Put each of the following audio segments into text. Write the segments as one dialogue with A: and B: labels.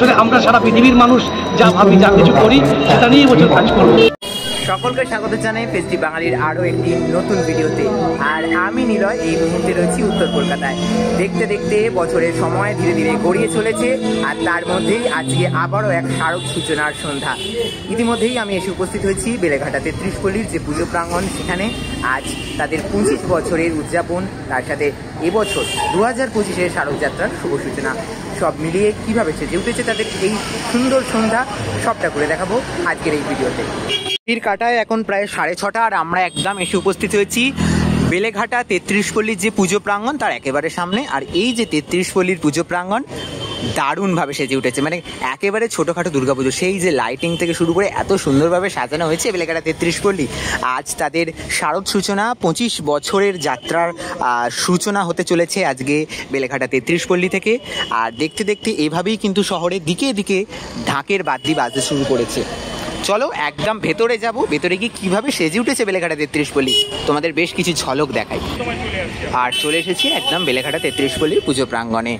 A: আসলে আমরা সারা পৃথিবীর মানুষ যা ভাবি, যা কিছু করি, সেটা নিয়ে এবছর কাজ করবো।
B: সকলকে স্বাগত জানাই ফেস্টি বাঙালির আরও একটি নতুন ভিডিওতে। আর আমি নিলয় এই মুহূর্তে রয়েছি উত্তর কলকাতায়। দেখতে দেখতে বছরের সময় ধীরে ধীরে গড়িয়ে চলেছে, আর তার মধ্যেই আজকে আবারও এক স্মারক সূচনার সন্ধ্যা। ইতিমধ্যেই আমি এসে উপস্থিত হয়েছি বেলেঘাটা 33 পল্লীর যে পুজো প্রাঙ্গণ, সেখানে আজ তাদের 25 বছরের উদযাপন, তার সাথে এবছর 2025-এর স্মারক যাত্রার শুভ সূচনা। সব মিলিয়ে কীভাবে সেজে উঠেছে তাদের এই সুন্দর সন্ধ্যা, সবটা করে দেখাবো আজকের এই ভিডিওতে। কাটায় এখন প্রায় 6:30, আর আমরা একদম এসে উপস্থিত হয়েছি বেলেঘাটা 33 পল্লীর যে পুজো প্রাঙ্গণ তার একেবারে সামনে। আর এই যে 33 পল্লীর পুজো প্রাঙ্গণ দারুণভাবে সেজে উঠেছে, মানে একেবারে ছোটোখাটো দুর্গাপুজো। সেই যে লাইটিং থেকে শুরু করে এত সুন্দরভাবে সাজানো হয়েছে বেলেঘাটা 33 পল্লী। আজ তাদের স্মারক সূচনা, 25 বছরের যাত্রার সূচনা হতে চলেছে আজকে বেলেঘাটা 33 পল্লী থেকে। আর দেখতে দেখতে এভাবেই কিন্তু শহরের দিকে দিকে ঢাকের বাদ্যি বাজতে শুরু করেছে। চলো একদম ভেতরে যাব, ভেতরে গিয়ে কীভাবে সেজে উঠেছে বেলেঘাটা 33 পল্লী তোমাদের বেশ কিছু ঝলক দেখাই। আর চলে এসেছি একদম বেলেঘাটা 33 পল্লীর পুজো প্রাঙ্গণে।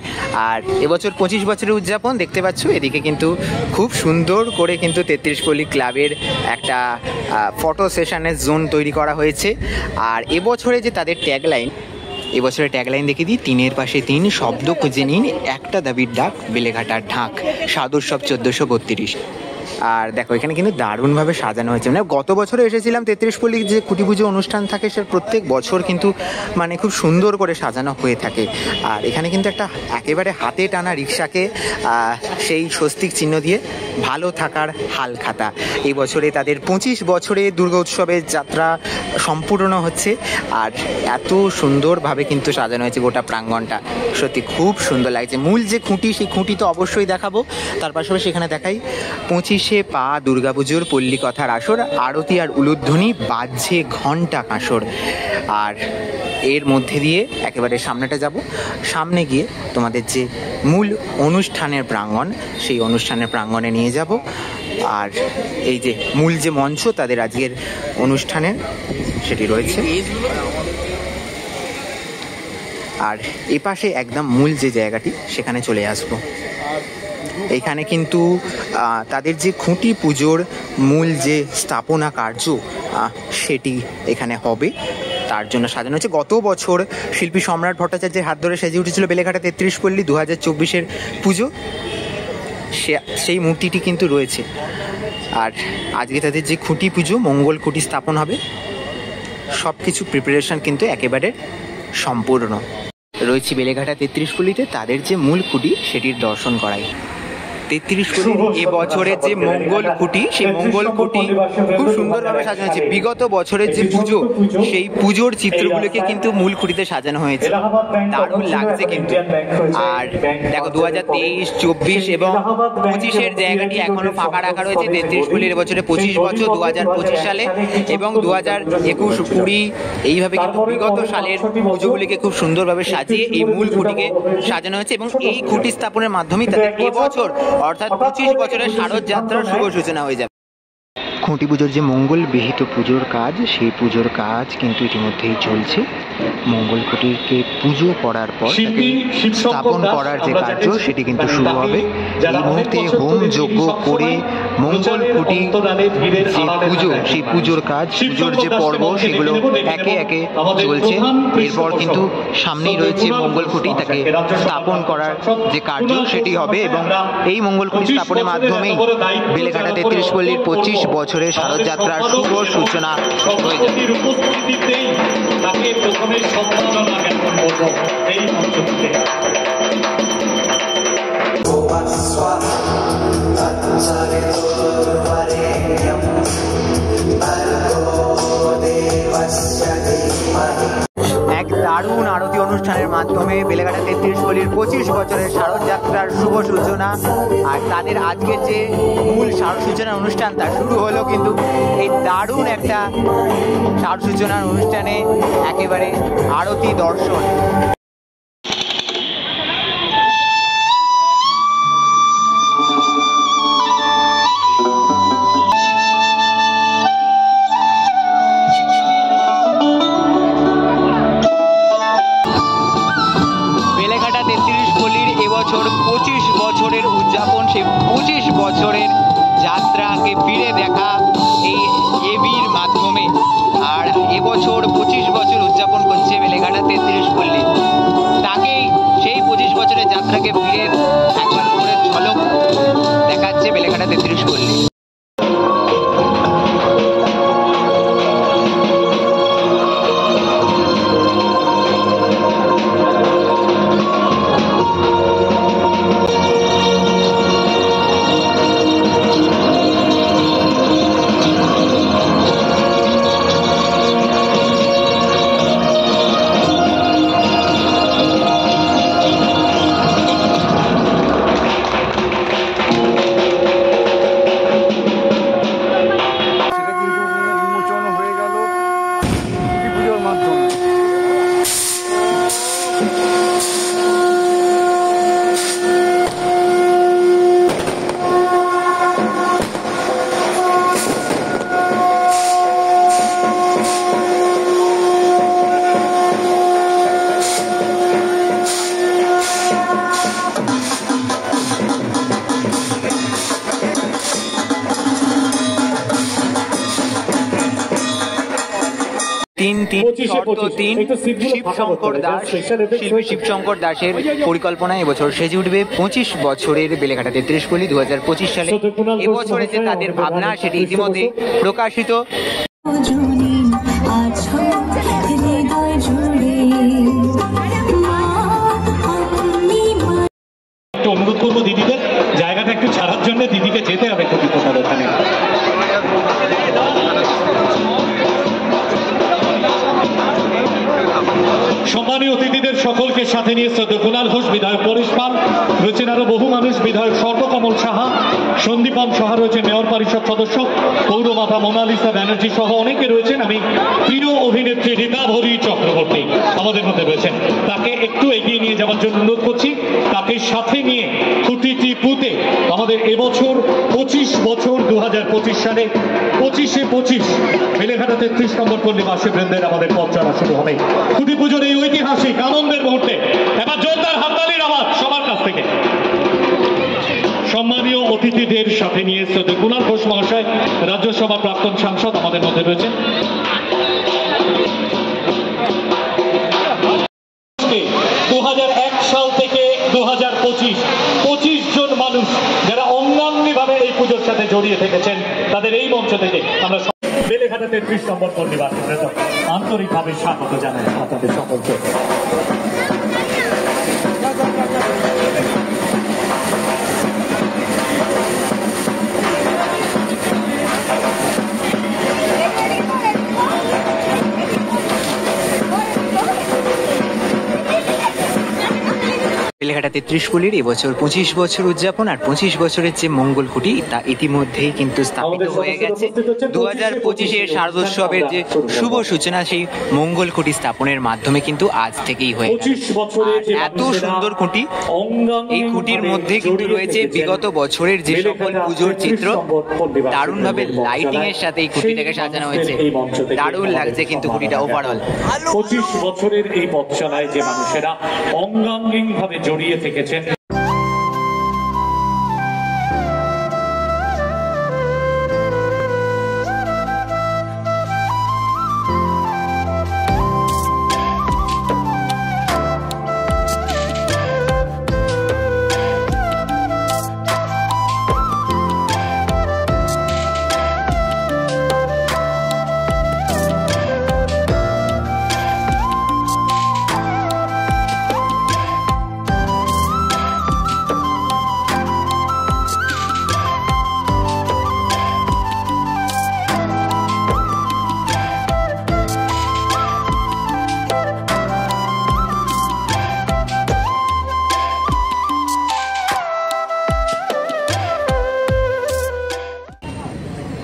B: আর এবছর 25 বছরের উদযাপন দেখতে পাচ্ছ, এদিকে কিন্তু খুব সুন্দর করে কিন্তু 33 পল্লী ক্লাবের একটা ফটো সেশনের জোন তৈরি করা হয়েছে। আর এবছরে যে তাদের ট্যাগলাইন, এবছরের ট্যাগলাইন দেখে দিই, 3-এর পাশে 3, শব্দ খুঁজে নিন, একটা দাবির ডাক, বেলেঘাটার ঢাক, সাধুসব 1432। আর দেখো এখানে কিন্তু দারুণভাবে সাজানো হয়েছে। মানে গত বছরে এসেছিলাম 33 পল্লীর যে খুঁটি পুজো অনুষ্ঠান থাকে, সে প্রত্যেক বছর কিন্তু মানে খুব সুন্দর করে সাজানো হয়ে থাকে। আর এখানে কিন্তু একটা একেবারে হাতে টানা রিক্সাকে সেই স্বস্তিক চিহ্ন দিয়ে ভালো থাকার হাল খাতা। এই বছরে তাদের 25 বছরে দুর্গা উৎসবের যাত্রা সম্পূর্ণ হচ্ছে। আর এত সুন্দরভাবে কিন্তু সাজানো হয়েছে গোটা প্রাঙ্গণটা, সত্যি খুব সুন্দর লাগছে। মূল যে খুঁটি, সেই খুঁটি তো অবশ্যই দেখাবো, তার পাশাপাশি এখানে দেখাই 25 পা দুর্গাপুজোর পল্লী কথার আসর, আরতি আর উলুধ্বনি, বাজছে ঘণ্টা কাঁসর। আর এর মধ্যে দিয়ে একেবারে সামনেটা যাব, সামনে গিয়ে তোমাদের যে মূল অনুষ্ঠানের প্রাঙ্গণ, সেই অনুষ্ঠানের প্রাঙ্গণে নিয়ে যাব। আর এই যে মূল যে মঞ্চ তাদের আজকের অনুষ্ঠানের, সেটি রয়েছে। আর এপাশে একদম মূল যে জায়গাটি, সেখানে চলে আসবো। এইখানে কিন্তু তাদের যে খুঁটি পুজোর মূল যে স্থাপনা কার্য, সেটি এখানে হবে, তার জন্য সাজানো হচ্ছে। গত বছর শিল্পী সম্রাট ভট্টাচার্যের হাত ধরে সেজে উঠেছিল বেলেঘাটা 33 পল্লী 2024-এর পুজো, সেই মূর্তিটি কিন্তু রয়েছে। আর আজকে তাদের যে খুঁটি পুজো, মঙ্গল খুঁটি স্থাপন হবে, সব কিছু প্রিপারেশন কিন্তু একেবারে সম্পূর্ণ রয়েছে বেলেঘাটা 33 পল্লীতে। তাদের যে মূল খুঁটি, সেটির দর্শন করাই। 33 পল্লীর এবছরের যে মঙ্গল খুঁটি, সেই মঙ্গল খুঁটি খুব সুন্দরভাবে সাজানো হয়েছে। বিগত বছরের যে পুজো, সেই পুজোর চিত্রগুলোকে কিন্তু মূল খুঁটিতে সাজানো হয়েছে, দারুণ লাগছে কিন্তু। আর দেখো 2023, 24 এবং 25-এর জায়গাটি এখনো ফাঁকা রাখা রয়েছে। 33 পল্লীর এবছরে 25 বছর, 2025 সালে এবং 2021, 20, এইভাবে কিন্তু বিগত সালের পুজোগুলিকে খুব সুন্দরভাবে সাজিয়ে এই মূল খুঁটিকে সাজানো হয়েছে। এবং এই খুঁটি স্থাপনের মাধ্যমেই তাদের এবছর অর্থাৎ 25 বছরের শারদ যাত্রার শুভ সূচনা হয়ে যাবে। খুঁটি পুজোর যে মঙ্গল বিহিত পুজোর কাজ, সেই পুজোর কাজ কিন্তু ইতিমধ্যেই চলছে। মঙ্গল খুঁটিকে পুজো করার পর স্থাপন করার যে কার্য, সেটি কিন্তু শুরু হবে। এই মুহূর্তে হোম যজ্ঞ করে মঙ্গল খুঁটি যে পুজো, সেই পুজোর কাজ, পুজোর যে পর্ব, সেগুলো একে একে চলছে। এরপর কিন্তু সামনেই রয়েছে মঙ্গল খুঁটি, তাকে স্থাপন করার যে কার্য, সেটি হবে। এবং এই মঙ্গল খুঁটি স্থাপনের মাধ্যমেই বেলেঘাটা 33 পল্লীর 25 বছরের শারদ যাত্রার শুভ সূচনা হয়ে যাবে। এক দারুণ আরতি অনুষ্ঠানের মাধ্যমে বেলেঘাটা 33 পল্লীর 25 বছরের শারদ যাত্রার শুভ সূচনা। আর তাদের আজকের যে মূল শারদ সূচনা অনুষ্ঠান, তা শুরু হলো কিন্তু এই দারুণ একটা শারদ সূচনার অনুষ্ঠানে একেবারে আরতি দর্শন। এবছর 25 বছরের উদযাপন
C: সেই 25 বছরের যাত্রাকে ফিরে দেখা এই এবির মাধ্যমে। আর এবছর 25 বছর উদযাপন করছে বেলেঘাটা 33 পল্লী। তাকেই সেই 25 বছরের যাত্রাকে ফিরে একবার করে ঝলক দেখাচ্ছে বেলেঘাটা 33 পল্লী। শিবশঙ্কর দাসের পরিকল্পনায় এবছর সেজে উঠবে 25 বছরের বেলেঘাটা 33 পল্লী 2025 সালে। এবছরে যে তাদের ভাবনা সেটি ইতিমধ্যে প্রকাশিত।
D: অনুরোধ করবো দিদিদের জায়গাটা একটু ছাড়ার জন্য, দিদিকে যেতে হবে খুবই কোথাও ওখানে। সম্মানীয় অতিথিদের সকলকে সাথে নিয়ে শ্রদ্ধেয় কুণাল ঘোষ, বিধায়ক পরেশ পাল, রয়েছেন আরো বহু মানুষ, বিধায়ক সর্বকমল সাহা, সন্দীপন সাহা রয়েছেন মেয়র পরিষদ সদস্য, পৌরমাতা মোনালিসা ব্যানার্জি সহ অনেকে রয়েছেন। আমি প্রিয় অভিনেত্রী রীতাভরি চক্রবর্তী আমাদের মধ্যে রয়েছেন, তাকে একটু এগিয়ে নিয়ে যাওয়ার জন্য অনুরোধ করছি। তাকে সাথে নিয়ে খুঁটিটি পুঁতে আমাদের এবছর 25 বছর 2025 সালে 25 বেলেঘাটা 33 নম্বর পল্লীবাসী বৃন্দের আমাদের পথ চলা শুরু হবে খুঁটি পুজোর এই ঐতিহাসিক আনন্দের মুহূর্তে। এবার জোরদার হাততালির আওয়াজ সবার কাছ থেকে। সম্মানীয় অতিথিদের সাথে নিয়ে শ্রদ্ধেয় কুণাল ঘোষ মহাশয়, রাজ্যসভা প্রাক্তন সাংসদ আমাদের মধ্যে রয়েছেন। 2001 সাল থেকে 2025 জন মানুষ যারা অঙ্গাঙ্গি ভাবে এই পুজোর সাথে জড়িয়ে থেকেছেন, তাদের এই মঞ্চ থেকে আমরা বেলেঘাটা 33 নম্বর পল্লীবাসী আন্তরিকভাবে স্বাগত জানাই আপনাদের সকলকে।
C: বেলেঘাটা 33 পল্লীর এবছর 25 বছর উদযাপন। আর 25 বছরের যে মঙ্গল খুঁটি তা ইতিমধ্যেই কিন্তু স্থাপিত হয়ে গেছে। 2025-এর শারদোৎসবের যে শুভ সূচনা সেই মঙ্গল খুঁটি স্থাপনের মাধ্যমে কিন্তু আজ থেকেই হয়ে গেছে। এত সুন্দর খুঁটি, এই খুঁটির মধ্যে কিন্তু রয়েছে বিগত বছরের যে সকল পুজোর চিত্র। দারুণভাবে লাইটিং এর সাথে এই খুঁটিটাকে সাজানো হয়েছে, দারুণ লাগছে কিন্তু খুঁটিটা ওভারঅল।
D: 25 বছরের এই পথচলায় যে মানুষেরা অঙ্গাঙ্গিক ভাবে জড়িয়ে থেকেছেন।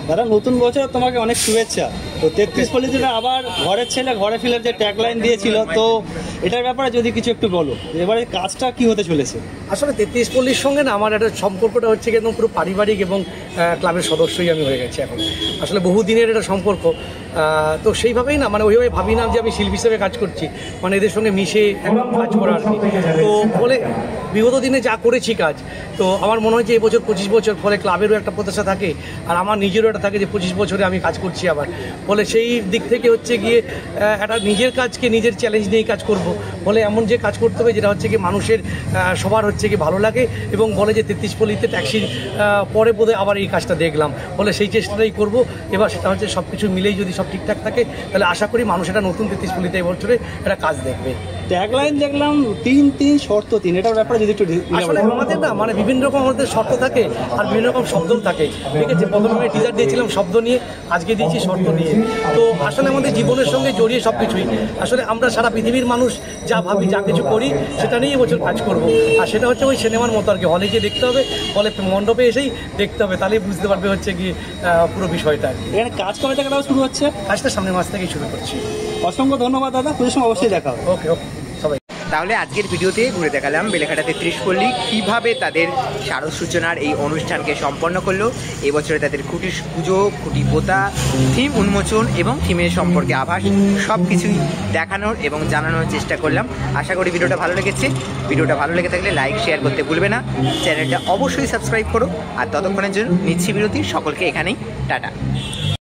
E: দাদা, নতুন বছর তোমাকে অনেক শুভেচ্ছা। তো 33 পল্লীতে আবার ঘরের ছেলে ঘরে ফিলের যে ট্যাগলাইন দিয়েছিল, তো এটার ব্যাপারে যদি কিছু একটু বলো, এবারে কাজটা কি হতে চলেছে?
A: আসলে 33 পল্লীর সঙ্গে না আমার একটা সম্পর্কটা হচ্ছে একদম পুরো পারিবারিক এবং ক্লাবের সদস্যই আমি হয়ে গেছি এখন। আসলে বহুদিনের এটা সম্পর্ক, তো সেইভাবেই না মানে ওইভাবে ভাবি না যে আমি শিল্পী হিসেবে কাজ করছি, মানে এদের সঙ্গে মিশে কাজ করা আর কি। তো ফলে বিগত দিনে যা করেছি কাজ, তো আমার মনে হয় যে এবছর 25 বছর, ফলে ক্লাবেরও একটা প্রত্যাশা থাকে আর আমার নিজেরও একটা থাকে যে 25 বছরে আমি কাজ করছি আবার। ফলে সেই দিক থেকে হচ্ছে গিয়ে একটা নিজের কাজকে নিজের চ্যালেঞ্জ নিয়েই কাজ করব। ফলে এমন যে কাজ করতে হবে যেটা হচ্ছে কি মানুষের সবার হচ্ছে কি ভালো লাগে এবং বলে যে 33 পল্লীতে ট্যাক্সির পরে বোধহয় আবার এই কাজটা দেখলাম, ফলে সেই চেষ্টাটাই করব। এবার সেটা হচ্ছে সব কিছু মিলেই যদি সব ঠিকঠাক থাকে তাহলে আশা করি মানুষ এটা নতুন 33 পল্লীতে এবছরে একটা কাজ দেখবে।
E: ট্যাগলাইন দেখলাম 3-3 শর্ত 3, এটার ব্যাপারে যদি একটু
A: আসলে আমাদের না মানে বিভিন্ন রকম আমাদের শর্ত থাকে আর বিভিন্ন রকম শব্দও থাকে, ঠিক আছে। প্রথমে আমি টিজার দিয়েছিলাম শব্দ নিয়ে, আজকে দিয়েছি শর্ত নিয়ে। তো আসলে আমাদের জীবনের সঙ্গে জড়িয়ে সব কিছুই, আসলে আমরা সারা পৃথিবীর মানুষ যা ভাবি যা কিছু করি সেটা নিয়েই এবছর কাজ করব। আর সেটা হচ্ছে ওই সিনেমার মতো আর কি, হলে গিয়ে দেখতে হবে, ফলে মণ্ডপে এসেই দেখতে হবে, তাহলেই বুঝতে পারবে হচ্ছে গিয়ে পুরো বিষয়টা।
E: এখানে কাজ কবে থেকে শুরু হচ্ছে?
A: কাজটা সামনের মাস থেকেই শুরু করছি।
E: অসংখ্য ধন্যবাদ দাদা, পুজোর সময় অবশ্যই দেখা হবে।
A: ওকে ওকে সবাই।
B: তাহলে আজকের ভিডিওতে ঘুরে দেখালাম বেলেঘাটা 33 পল্লী কীভাবে তাদের শারদ সূচনার এই অনুষ্ঠানকে সম্পন্ন করলো। এবছরে তাদের খুঁটি পুজো, খুঁটি পোতা, থিম উন্মোচন এবং থিমের সম্পর্কে আভাস সব কিছুই দেখানোর এবং জানানোর চেষ্টা করলাম। আশা করি ভিডিওটা ভালো লেগেছে। ভিডিওটা ভালো লেগে থাকলে লাইক শেয়ার করতে ভুলবে না, চ্যানেলটা অবশ্যই সাবস্ক্রাইব করো। আর ততক্ষণের জন্য নিচ্ছি বিরতি, সকলকে এখানেই টাটা।